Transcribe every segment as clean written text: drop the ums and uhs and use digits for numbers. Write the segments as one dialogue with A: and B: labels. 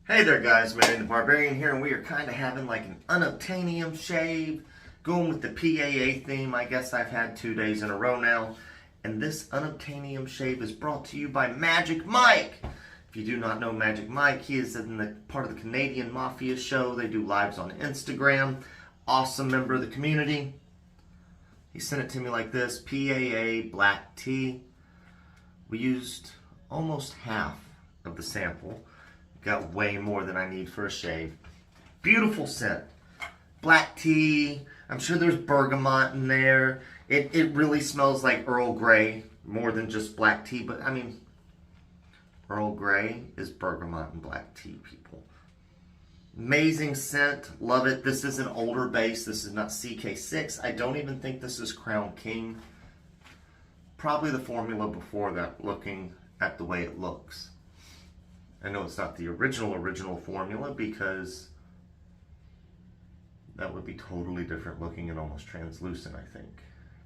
A: Hey there guys, Manny the Barbarian here, and we are kind of having like an unobtainium shave, going with the PAA theme. I guess I've had 2 days in a row now, and this unobtainium shave is brought to you by Magic Mike. If you do not know Magic Mike, he is in the part of the Canadian Mafia show. They do lives on Instagram. Awesome member of the community. He sent it to me like this, PAA black tea. We used almost half of the sample. Got way more than I need for a shave. Beautiful scent. Black tea. I'm sure there's bergamot in there. It really smells like Earl Grey more than just black tea. But I mean, Earl Grey is bergamot and black tea, people. Amazing scent. Love it. This is an older base. This is not CK6. I don't even think this is Crown King. Probably the formula before that, looking at the way it looks. I know it's not the original formula because that would be totally different looking and almost translucent, I think.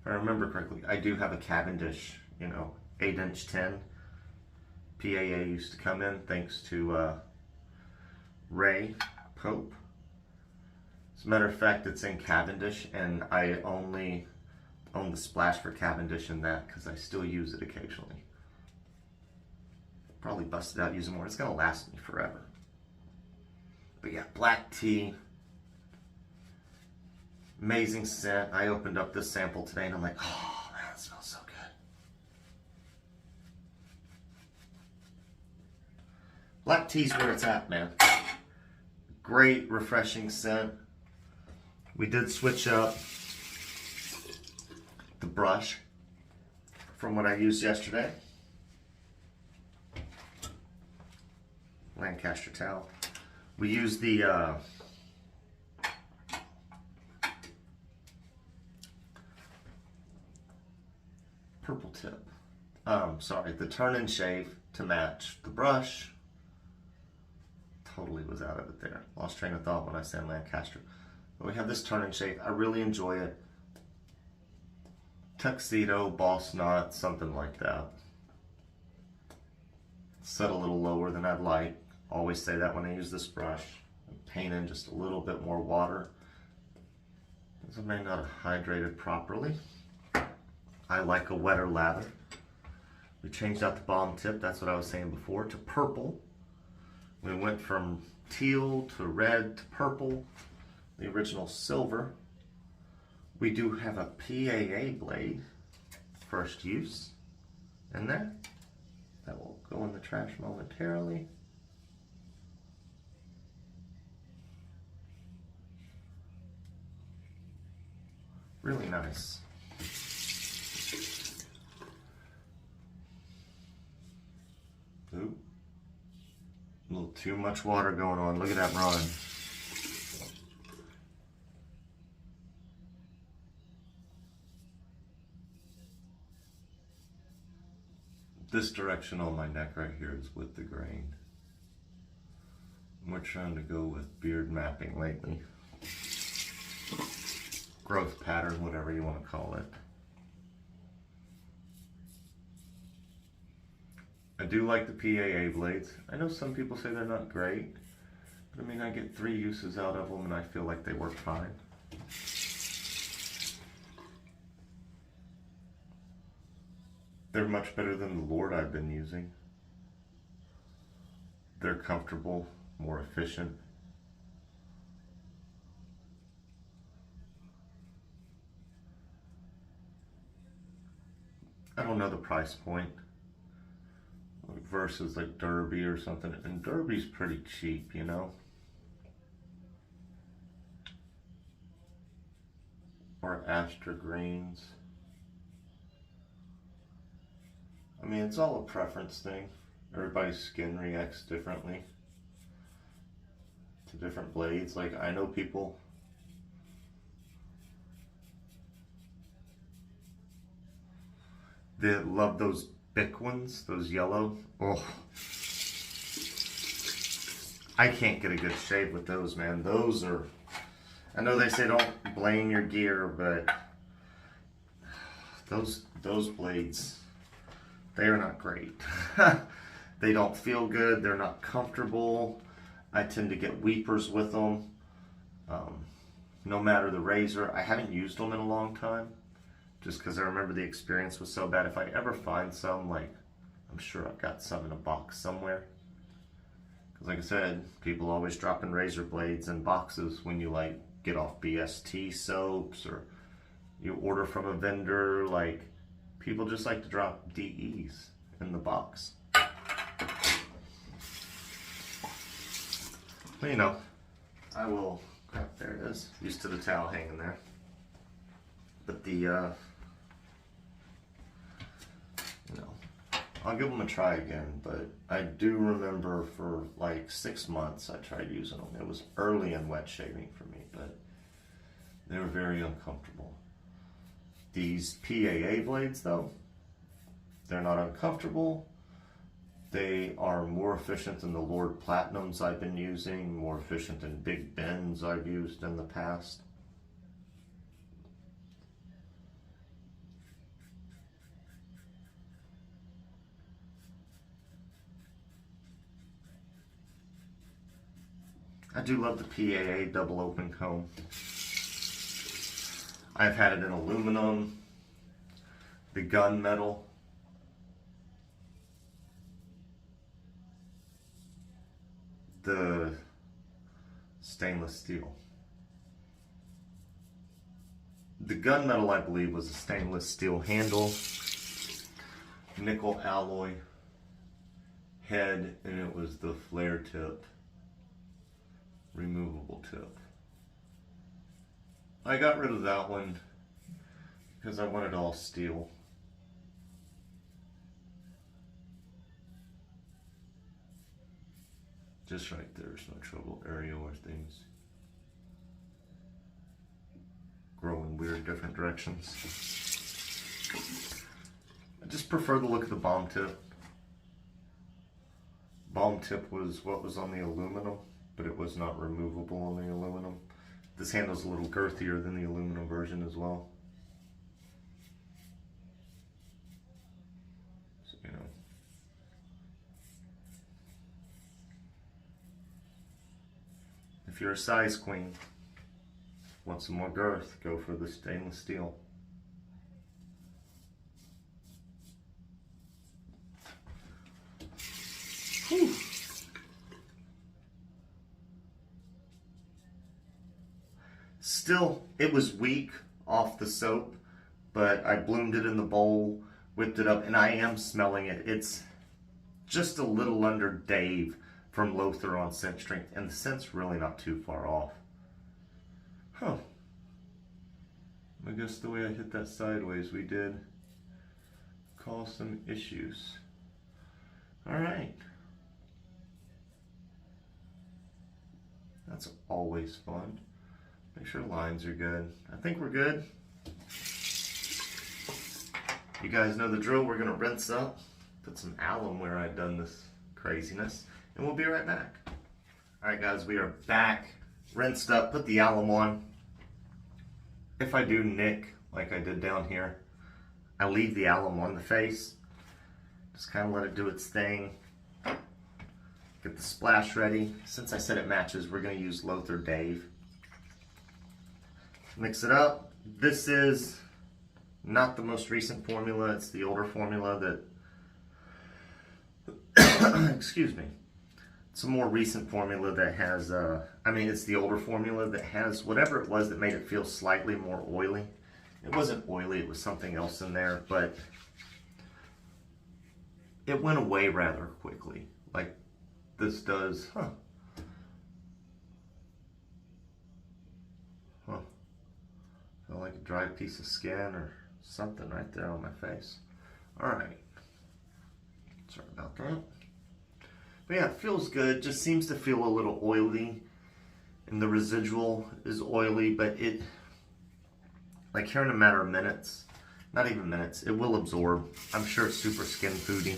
A: If I remember correctly, I do have a Cavendish, 8-inch 10. PAA used to come in thanks to Ray Pope. As a matter of fact, it's in Cavendish, and I only own the splash for Cavendish in that because I still use it occasionally. Probably busted out using more. It's going to last me forever. But yeah, black tea. Amazing scent. I opened up this sample today and I'm like, oh man, it smells so good. Black tea's where it's at, man. Great, refreshing scent. We did switch up the brush from what I used yesterday. Lancaster towel. We use the purple tip. The turn and shave to match the brush. Totally was out of it there. Lost train of thought when I said Lancaster. But we have this turn and shave. I really enjoy it. Tuxedo, boss knot, something like that. Set a little lower than I'd like. Always say that when I use this brush. I'm painting just a little bit more water, because I may not have hydrated properly. I like a wetter lather. We changed out the bottom tip, that's what I was saying before, to purple. We went from teal to red to purple, the original silver. We do have a PAA blade, first use, in there. That will go in the trash momentarily. Really nice. Ooh. A little too much water going on. Look at that run. This direction on my neck right here is with the grain. We're trying to go with beard mapping lately. Growth pattern, whatever you want to call it. I do like the PAA blades. I know some people say they're not great, but I mean, I get 3 uses out of them and I feel like they work fine. They're much better than the Lord I've been using. They're comfortable, more efficient. I don't know the price point versus like Derby or something, and Derby's pretty cheap, or Astra Greens. I mean, it's all a preference thing. Everybody's skin reacts differently to different blades. Like, I know people that love those Bic ones, those yellow. Oh, I can't get a good shave with those, man. Those are, I know they say don't blame your gear, but those blades, they are not great. They don't feel good. They're not comfortable. I tend to get weepers with them. No matter the razor. I haven't used them in a long time, just because I remember the experience was so bad. If I ever find some, like, I'm sure I've got some in a box somewhere. Because like I said, people always dropping razor blades in boxes when you like get off BST soaps or you order from a vendor. Like, people just like to drop DEs in the box. But you know, I will, crap, there it is. Used to the towel hanging there. But the, you know, I'll give them a try again. But I do remember for like 6 months I tried using them. It was early in wet shaving for me, but they were very uncomfortable. These PAA blades though, they're not uncomfortable. They are more efficient than the Lord Platinums I've been using, more efficient than Big Bens I've used in the past. I do love the PAA double open comb. I've had it in aluminum, the gunmetal, the stainless steel. The gunmetal, I believe, was a stainless steel handle, nickel alloy head, and it was the flare tip, removable tip. I got rid of that one because I wanted all steel. Just right there's no trouble area or things grow in weird different directions. I just prefer the look of the bomb tip. Bomb tip was what was on the aluminum, but it was not removable on the aluminum. This handle's a little girthier than the aluminum version as well. So, you know. If you're a size queen, want some more girth, go for the stainless steel. Whew. Still, it was weak off the soap, but I bloomed it in the bowl, whipped it up, and I am smelling it. It's just a little under Dave from Løthur on scent strength, and the scent's really not too far off. Huh. I guess the way I hit that sideways, we did cause some issues. Alright. That's always fun. Make sure lines are good. I think we're good. You guys know the drill. We're going to rinse up, put some alum where I've done this craziness, and we'll be right back. Alright guys, we are back. Rinsed up, put the alum on. If I do nick, like I did down here, I leave the alum on the face. Just kind of let it do its thing. Get the splash ready. Since I said it matches, we're going to use Løthur Dave. Mix it up. This is not the most recent formula. It's the older formula that, excuse me. It's a more recent formula that has, it's the older formula that has whatever it was that made it feel slightly more oily. It wasn't oily, it was something else in there, but it went away rather quickly. Like this does, Feel like a dry piece of skin or something right there on my face. Alright. Sorry about that. But yeah, it feels good. Just seems to feel a little oily. And the residual is oily, but it, like here in a matter of minutes, not even minutes, it will absorb. I'm sure it's super skin foody.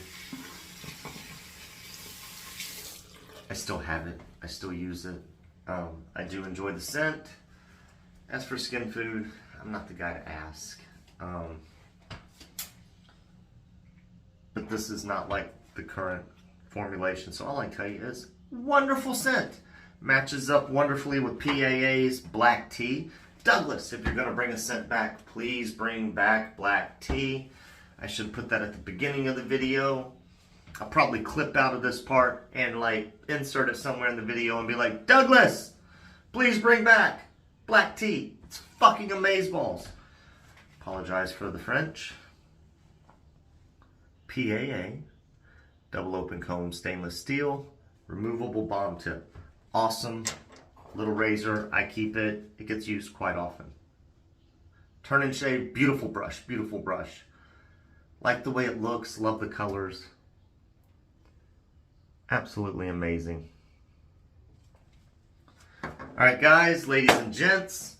A: I still have it. I still use it. I do enjoy the scent. As for skin food, I'm not the guy to ask. But this is not like the current formulation, so all I can tell you is Wonderful scent. Matches up wonderfully with PAA's black tea. Douglas, if you're going to bring a scent back, please bring back black tea. I should put that at the beginning of the video. I'll probably clip out of this part and like insert it somewhere in the video and be like, Douglas, please bring back black tea. It's fucking amazeballs. Apologize for the French. PAA, double open comb stainless steel, removable bomb tip. Awesome little razor. I keep it. It gets used quite often. Turn and shave, beautiful brush, beautiful brush. Like the way it looks, love the colors. Absolutely amazing. Alright guys, ladies and gents,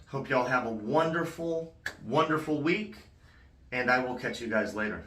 A: hope y'all have a wonderful, wonderful week, and I will catch you guys later.